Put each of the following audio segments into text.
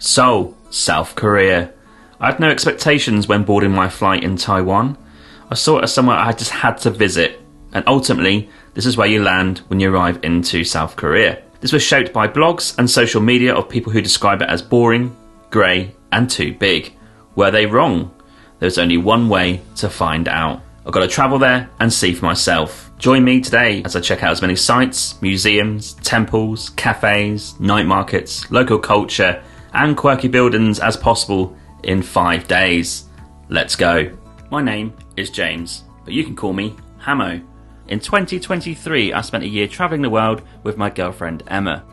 Seoul, South Korea. I had no expectations when boarding my flight in Taiwan. I saw it as somewhere I just had to visit, and ultimately, this is where you land when you arrive into South Korea. This was shaped by blogs and social media of people who describe it as boring, grey, and too big. Were they wrong? There's only one way to find out. I've got to travel there and see for myself. Join me today as I check out as many sites, museums, temples, cafes, night markets, local culture, and quirky buildings as possible in 5 days. Let's go. My name is James, but you can call me Hamo. In 2023, I spent a year travelling the world with my girlfriend Emma.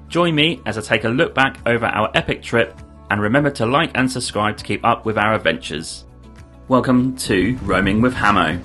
Join me as I take a look back over our epic trip, and remember to like and subscribe to keep up with our adventures. Welcome to Roaming with Hamo.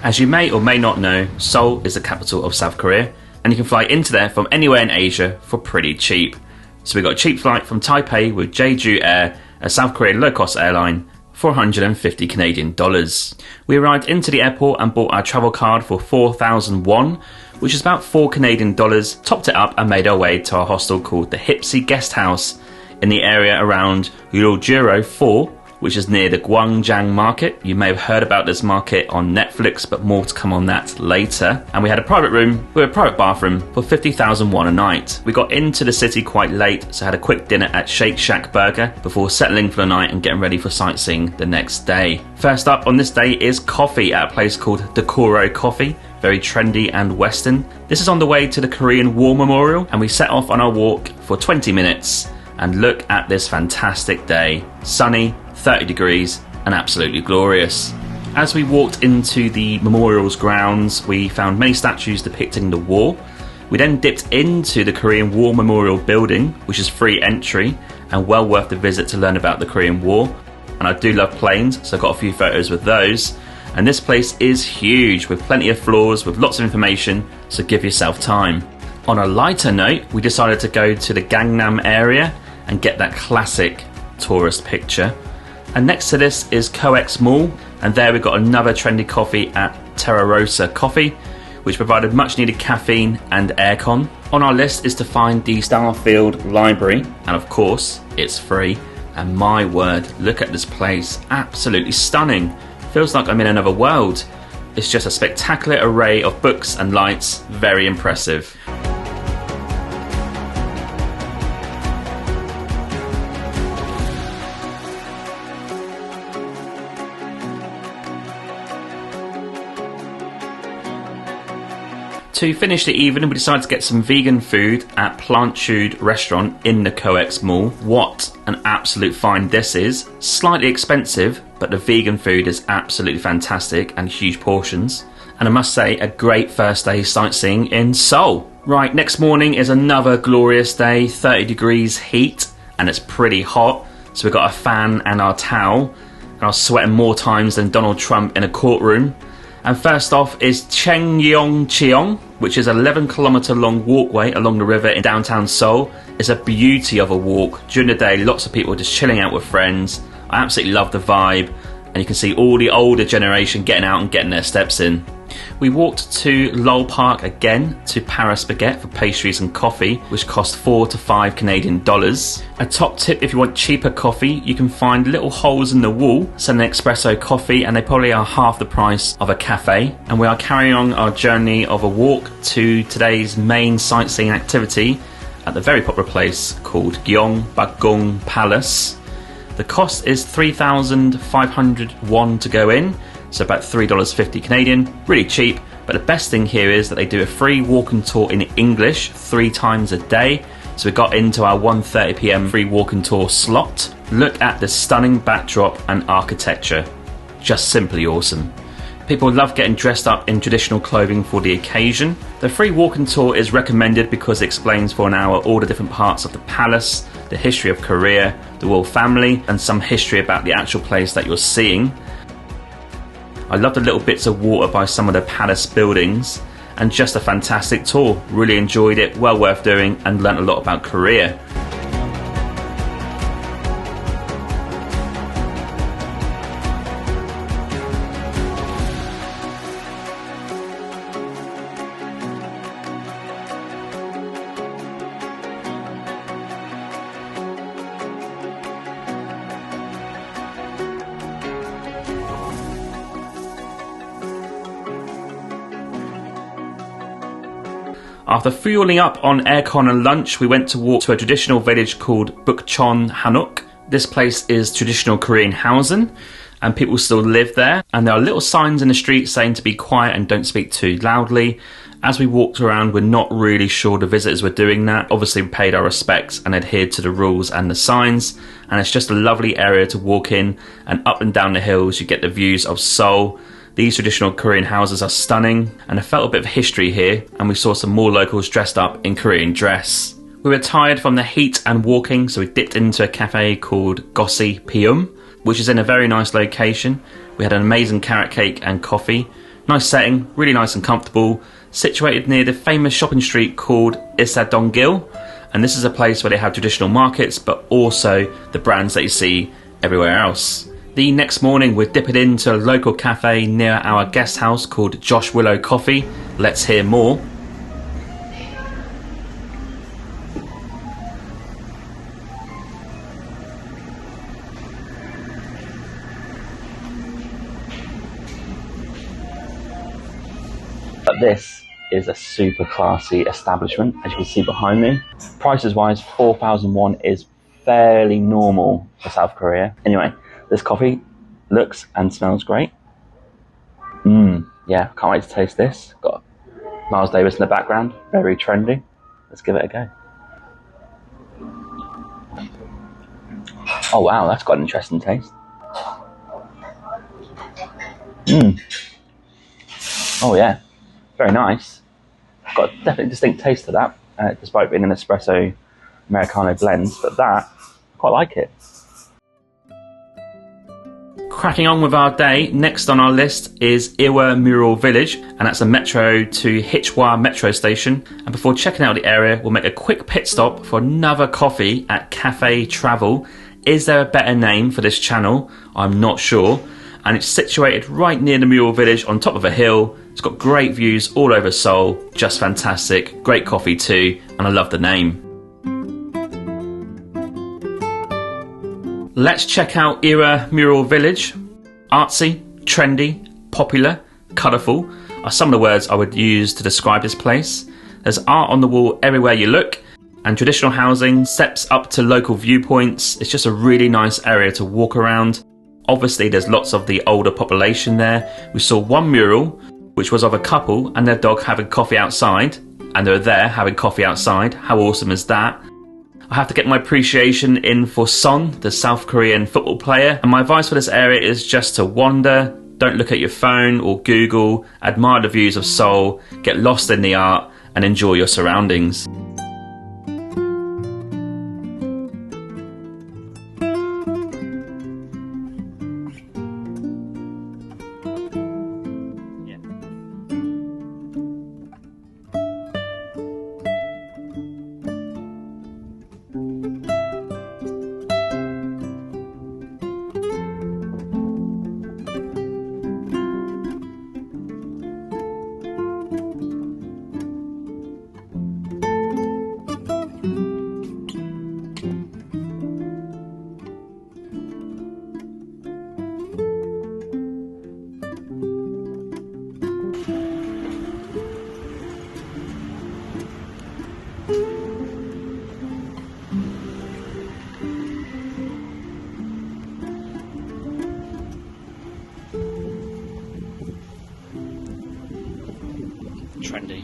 As you may or may not know, Seoul is the capital of South Korea, and you can fly into there from anywhere in Asia for pretty cheap. So we got a cheap flight from Taipei with Jeju Air, a South Korean low-cost airline, for 150 Canadian dollars. We arrived into the airport and bought our travel card for 4,000 won, which is about 4 Canadian dollars, topped it up and made our way to our hostel called the Hipsy Guest House in the area around Mural 4, which is near the Gwangjang Market. You may have heard about this market on Netflix, but more to come on that later. And we had a private room with a private bathroom for 50,000 won a night. We got into the city quite late, so had a quick dinner at Shake Shack Burger before settling for the night and getting ready for sightseeing the next day. First up on this day is coffee at a place called Cheonggyecheon Coffee. Very trendy and western. This is on the way to the Korean War Memorial, and we set off on our walk for 20 minutes. And look at this fantastic day. Sunny, 30 degrees, and absolutely glorious. As we walked into the memorial's grounds, we found many statues depicting the war. We then dipped into the Korean War Memorial building, which is free entry and well worth the visit to learn about the Korean War. And I do love planes, so I got a few photos with those. And this place is huge, with plenty of floors, with lots of information, so give yourself time. On a lighter note, we decided to go to the Gangnam area and get that classic tourist picture. And next to this is COEX Mall, and there we got another trendy coffee at Terra Rosa Coffee, which provided much needed caffeine and aircon. On our list is to find the Starfield library, and of course it's free. And my word, look at this place, absolutely stunning. Feels like I'm in another world. It's just a spectacular array of books and lights, very impressive. To finish the evening, we decided to get some vegan food at Plant Chewed restaurant in the COEX Mall. What an absolute find this is. Slightly expensive, but the vegan food is absolutely fantastic and huge portions. And I must say, a great first day sightseeing in Seoul. Right, next morning is another glorious day, 30 degrees heat, and it's pretty hot. So we've got a fan and our towel, and I was sweating more times than Donald Trump in a courtroom. And first off is Cheonggyecheon, which is an 11-kilometre long walkway along the river in downtown Seoul. It's a beauty of a walk. During the day, lots of people just chilling out with friends. I absolutely love the vibe, and you can see all the older generation getting out and getting their steps in. We walked to Lowell Park again to Paris Baguette for pastries and coffee, which cost 4 to 5 Canadian dollars. A top tip: if you want cheaper coffee, you can find little holes in the wall, sell an espresso coffee, and they probably are half the price of a cafe. And we are carrying on our journey of a walk to today's main sightseeing activity at the very popular place called Gyeongbokgung Palace. The cost is 3,500 won to go in, so about $3.50 Canadian, really cheap. But the best thing here is that they do a free walk and tour in English 3 times a day. So we got into our 1:30 PM free walk and tour slot. Look at the stunning backdrop and architecture. Just simply awesome. People love getting dressed up in traditional clothing for the occasion. The free walk and tour is recommended because it explains for an hour all the different parts of the palace, the history of Korea, the royal family, and some history about the actual place that you're seeing. I love the little bits of water by some of the palace buildings, and just a fantastic tour. Really enjoyed it, well worth doing, and learnt a lot about Korea. After fueling up on aircon and lunch, we went to walk to a traditional village called Bukchon, Hanok. This place is traditional Korean housing, and people still live there. And there are little signs in the street saying to be quiet and don't speak too loudly. As we walked around, we're not really sure the visitors were doing that. Obviously, we paid our respects and adhered to the rules and the signs. And it's just a lovely area to walk in, and up and down the hills, you get the views of Seoul. These traditional Korean houses are stunning, and I felt a bit of history here, and we saw some more locals dressed up in Korean dress. We were tired from the heat and walking, so we dipped into a cafe called Gyeongbokgung, which is in a very nice location. We had an amazing carrot cake and coffee. Nice setting, really nice and comfortable, situated near the famous shopping street called Ihwa, and this is a place where they have traditional markets, but also the brands that you see everywhere else. The next morning, we're dipping into a local cafe near our guest house called Joshwillow Coffee. Let's hear more. But this is a super classy establishment, as you can see behind me. Prices wise, 4,000 won is fairly normal for South Korea. Anyway, this coffee looks and smells great. Yeah, can't wait to taste this. Got Miles Davis in the background, very trendy. Let's give it a go. Oh wow, that's got an interesting taste. Oh yeah, very nice. Got a definitely distinct taste to that, despite being an espresso Americano blend, but that, I quite like it. Cracking on with our day, next on our list is Ihwa Mural Village, and that's a metro to Ihwa metro station. And before checking out the area, we'll make a quick pit stop for another coffee at Cafe Travel. Is there a better name for this channel? I'm not sure. And it's situated right near the Mural Village on top of a hill. It's got great views all over Seoul, just fantastic. Great coffee too, and I love the name. Let's check out Ihwa Mural Village. Artsy, trendy, popular, colourful are some of the words I would use to describe this place. There's art on the wall everywhere you look, and traditional housing steps up to local viewpoints. It's just a really nice area to walk around. Obviously there's lots of the older population there. We saw one mural, which was of a couple and their dog having coffee outside, and they're there having coffee outside. How awesome is that? I have to get my appreciation in for Son, the South Korean football player, and my advice for this area is just to wander, don't look at your phone or Google, admire the views of Seoul, get lost in the art and enjoy your surroundings. Trendy.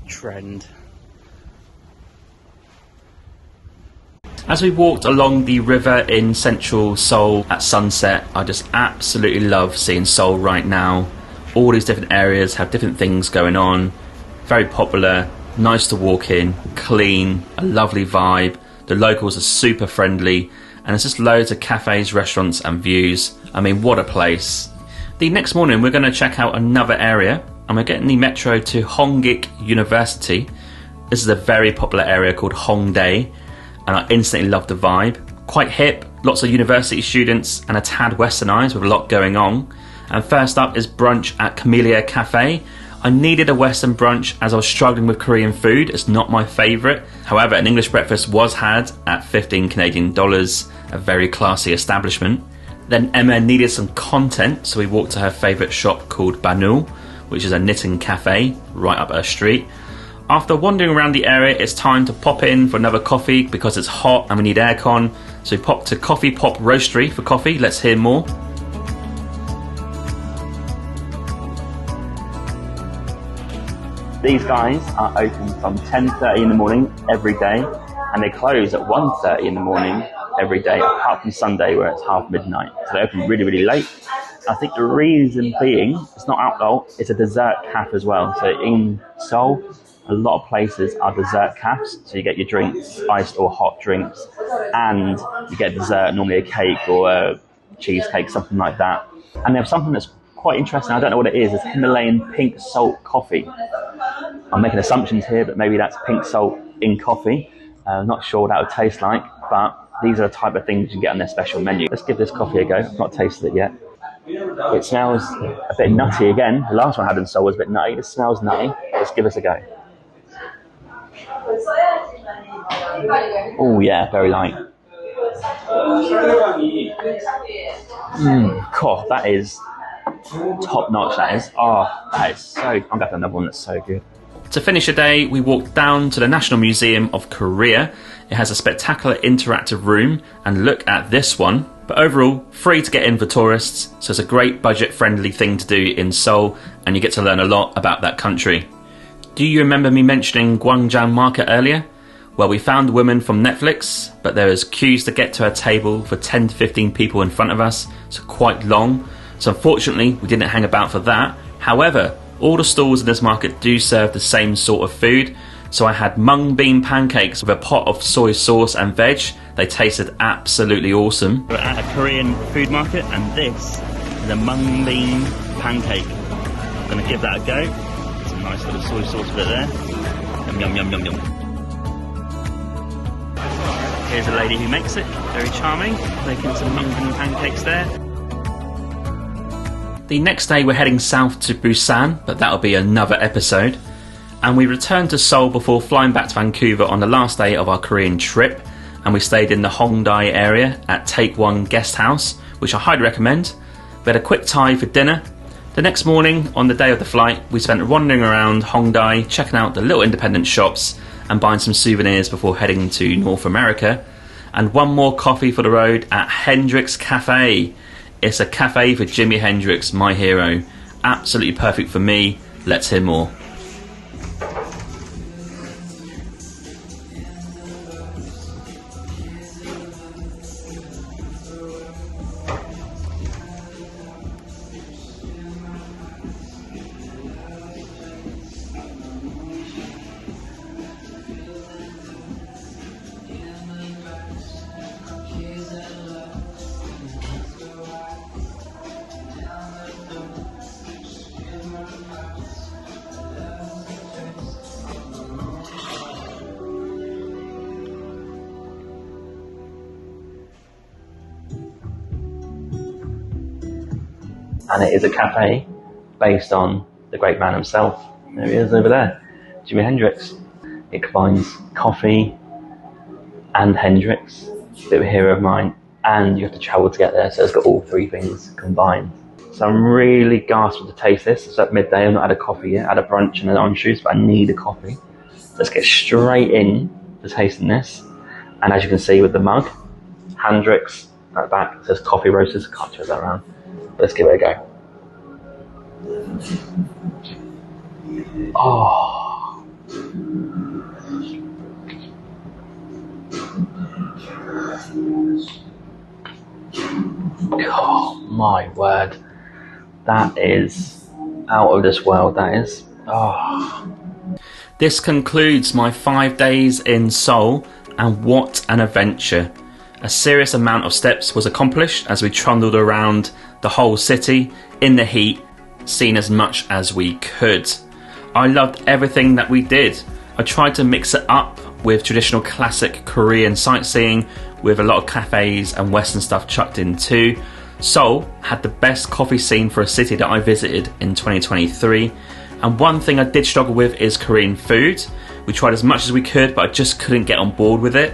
Trend. As we walked along the river in central Seoul at sunset, I just absolutely love seeing Seoul right now. All these different areas have different things going on. Very popular, nice to walk in, clean, a lovely vibe. The locals are super friendly, and there's just loads of cafes, restaurants and views. I mean, what a place. The next morning we're going to check out another area, and we're getting the metro to Hongdae University. This is a very popular area called Hongdae, and I instantly love the vibe. Quite hip, lots of university students and a tad westernised with a lot going on. And first up is brunch at Camellia Cafe. I needed a Western brunch as I was struggling with Korean food. It's not my favourite. However, an English breakfast was had at 15 Canadian dollars, a very classy establishment. Then Emma needed some content, so we walked to her favourite shop called Banul, which is a knitting cafe right up her street. After wandering around the area, it's time to pop in for another coffee because it's hot and we need aircon. So we popped to Coffee Pop Roastery for coffee. Let's hear more. These guys are open from 10:30 in the morning every day, and they close at 1:30 in the morning every day, apart from Sunday where it's half midnight. So they open really, really late. I think the reason being, it's not alcohol, it's a dessert cafe as well. So in Seoul, a lot of places are dessert cafes, so you get your drinks, iced or hot drinks, and you get dessert, normally a cake or a cheesecake, something like that. And they have something that's quite interesting, I don't know what it is, it's Himalayan pink salt coffee. I'm making assumptions here, but maybe that's pink salt in coffee. Not sure what that would taste like, but these are the type of things you get on their special menu. Let's give this coffee a go, I've not tasted it yet. It smells a bit nutty again. The last one I had in Seoul was a bit nutty. It smells nutty. Let's give this a go. Oh yeah, very light. God, that is top notch, that is. Oh, that is so... I'm going to have another one that's so good. To finish the day, we walked down to the National Museum of Korea. It has a spectacular interactive room, and look at this one. But overall, free to get in for tourists, so it's a great budget-friendly thing to do in Seoul, and you get to learn a lot about that country. Do you remember me mentioning Gwangjang Market earlier? Well, we found a woman from Netflix, but there was queues to get to her table for 10 to 15 people in front of us, so quite long. So unfortunately, we didn't hang about for that. However, all the stalls in this market do serve the same sort of food. So I had mung bean pancakes with a pot of soy sauce and veg. They tasted absolutely awesome. We're at a Korean food market, and this is a mung bean pancake. I'm going to give that a go. Some nice little soy sauce with it there. Yum, yum, yum, yum, yum. Here's a lady who makes it. Very charming. Making some mung bean pancakes there. The next day we're heading south to Busan, but that'll be another episode. And we returned to Seoul before flying back to Vancouver on the last day of our Korean trip, and we stayed in the Hongdae area at Take One Guest House, which I highly recommend. We had a quick Thai for dinner. The next morning, on the day of the flight, we spent wandering around Hongdae, checking out the little independent shops and buying some souvenirs before heading to North America. And one more coffee for the road at Handrix Cafe. It's a cafe for Jimi Hendrix, my hero. Absolutely perfect for me. Let's hear more. And it is a cafe based on the great man himself. There he is over there, Jimi Hendrix. It combines coffee and Hendrix, a bit of a hero of mine, and you have to travel to get there, so it's got all three things combined. So I'm really gasping to taste this. It's at midday, I've not had a coffee yet. I had a brunch and an orange juice, but I need a coffee. Let's get straight in to tasting this. And as you can see with the mug, Handrix at the back, it says coffee roasters, can't turn that around. Let's give it a go. Oh. Oh my word. That is out of this world, that is. Oh. This concludes my 5 days in Seoul, and what an adventure. A serious amount of steps was accomplished as we trundled around the whole city in the heat, seeing as much as we could. I loved everything that we did. I tried to mix it up with traditional classic Korean sightseeing with a lot of cafes and Western stuff chucked in too. Seoul had the best coffee scene for a city that I visited in 2023. And one thing I did struggle with is Korean food. We tried as much as we could, but I just couldn't get on board with it.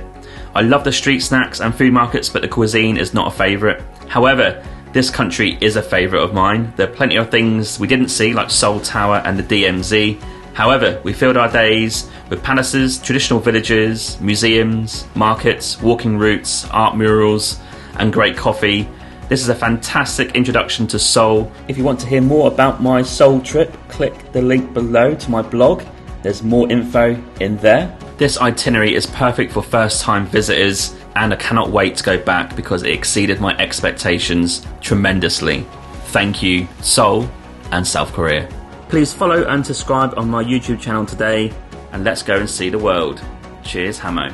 I love the street snacks and food markets, but the cuisine is not a favourite. However, this country is a favourite of mine. There are plenty of things we didn't see, like Seoul Tower and the DMZ. However, we filled our days with palaces, traditional villages, museums, markets, walking routes, art murals, and great coffee. This is a fantastic introduction to Seoul. If you want to hear more about my Seoul trip, click the link below to my blog. There's more info in there. This itinerary is perfect for first-time visitors, and I cannot wait to go back because it exceeded my expectations tremendously. Thank you, Seoul and South Korea. Please follow and subscribe on my YouTube channel today, and let's go and see the world. Cheers, Hamo.